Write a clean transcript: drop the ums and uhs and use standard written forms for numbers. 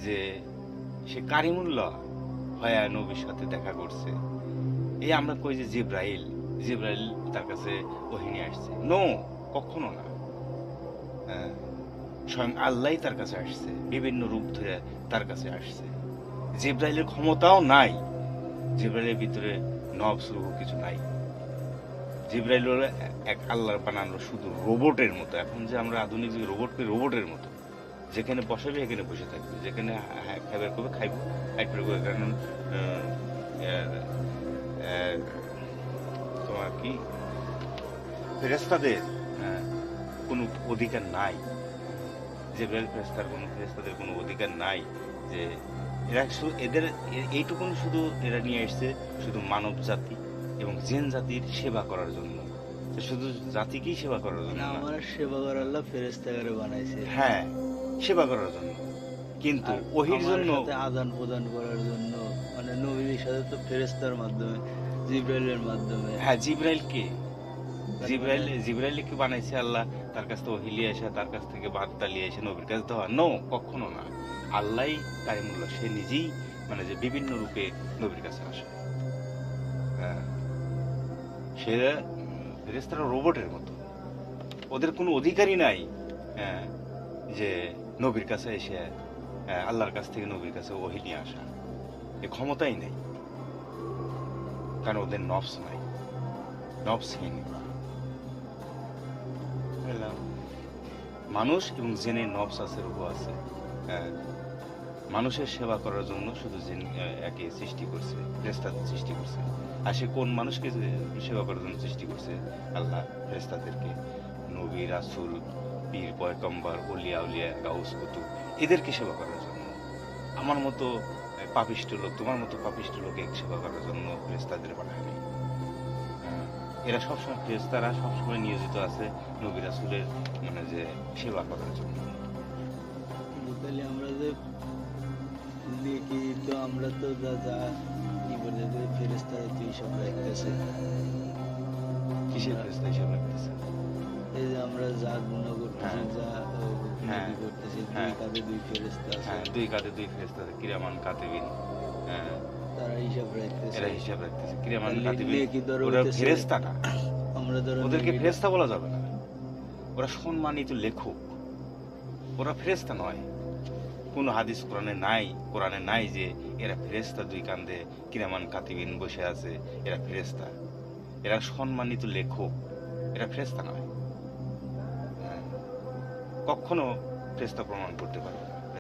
যে সে কারিমুল্লাহ হয়া নবীর সাথে দেখা করছে। এই আমরা কই যে জিব্রাইল জিব্রাইল তার কাছে ওহী নিয়ে আসছে, নো, কখনো না। হ্যাঁ, স্বয়ং আল্লাহই তার কাছে আসছে, বিভিন্ন রূপ ধরে তার কাছে আসছে। জিব্রাইলের ক্ষমতাও নাই, জিব্রাইলের ভিতরে নফস রূহ কিছু নাই। জিব্রাইল হলো এক আল্লাহর বানানো শুধু রোবটের মতো। এখন যে আমরা আধুনিক যুগে রোবটকে রোবটের মতো, যেখানে বসাবে এখানে বসে থাকবে, যেখানে খাবার করবে খাইব, খাইতে করবে। কারণ তোমার কি ফেরেস্তাদের কোনো অধিকার নাই, জিব্রাইল ফেরেস্তাদের কোনো অধিকার নাই যে এরা এদের এইটুকুন শুধু এরা নিয়ে এসছে শুধু মানব জাতি এবং জিন জাতির সেবা করার জন্য, শুধু জাতিকেই সেবা করার জন্য। আমার সেবা করার আল্লাহ ফেরেশতাকে বানাইছে, হ্যাঁ, সেবা করার জন্য, কিন্তু ওহির জন্য আদান প্রদান করার জন্য। মানে নবীর সাথে তো ফেরেশতার মাধ্যমে, জিব্রাইলের মাধ্যমে। হ্যাঁ, জিব্রাইলকে বানাইছে আল্লাহ, তার কাছ থেকে ওহী লিয়ে এসে, তার কাছ থেকে বার্তা লিয়ে এসে নবীর কাছে দেওয়া, নো, কখনো না। আল্লাহই কারিমুল্লাহ, সে নিজেই মানে যে বিভিন্ন রূপে নবীর কাছে আসে। সে ফেরেশতারা রোবটের মতো, ওদের কোনো অধিকারই নাই যে নবীর কাছে এসে আল্লাহর কাছ থেকে নবীর কাছে ওহী নিয়ে আসা, এ ক্ষমতাই নেই। কারণ ওদের নফস নাই, নফসহীন। মানুষ এবং জিনের নফস আছে, রূহ আছে। মানুষের সেবা করার জন্য শুধু জিন একে সৃষ্টি করছে, ফেরেশতাদের সৃষ্টি করছে। আর সে কোন মানুষকে সেবা করার জন্য সৃষ্টি করছে? আল্লাহ ফেরেশতাদেরকে, নবী, রাসূল, পীর, পয়গম্বর, ওলিয়া উলিয়া, গাউস, কুতুব, এদেরকে সেবা করার জন্য। আমার মতো পাপিষ্ঠ লোক, তোমার মতো পাপিষ্ঠ লোকে সেবা করার জন্য ফেরেশতাদের বানায় নাই। এরা সবসময়, ফেরেশতারা সবসময় নিয়োজিত আছে নবী রাসূলের মানে যে সেবা করার জন্য। তাহলে আমরা যে লিখি, তো আমরা তো যা যা কি বলে যে ফেরেশতারা তো এইসব রাখতেছে। কিসের ফেরেশতা হিসাব রাখতেছে? এই যে আমরা যা গুনাহ করতেছি, যা হ্যাঁ, নেকি করতেছি, দুই কাঁধে দুই ফেরেশতা আছে। হ্যাঁ, দুই কাঁধে দুই ফেরেশতা, কিরামান কাতিবিন, তারা হিসাব রাখতেছে। এরা হিসাব রাখতেছে। কিরামান কাতিবিন, লিখি ধরো ওরা হইতেছে, ফেরেশতা না, আমরা ধরো ওদেরকে ফেরেশতা বলা যাবে না। ওরা সম্মানিত লেখক, ওরা ফেরেশতা নয়। কোন হাদিস কোরআনে নাই যে এরা ফেরেশতা, দুই কাঁধে কিরামান কাতিবিন বসে আছে, এরা ফেরেশতা। এরা সম্মানিত লেখক, এরা ফেরেশতা নয়। কখনো ফেরেশতা প্রমাণ করতে পারবে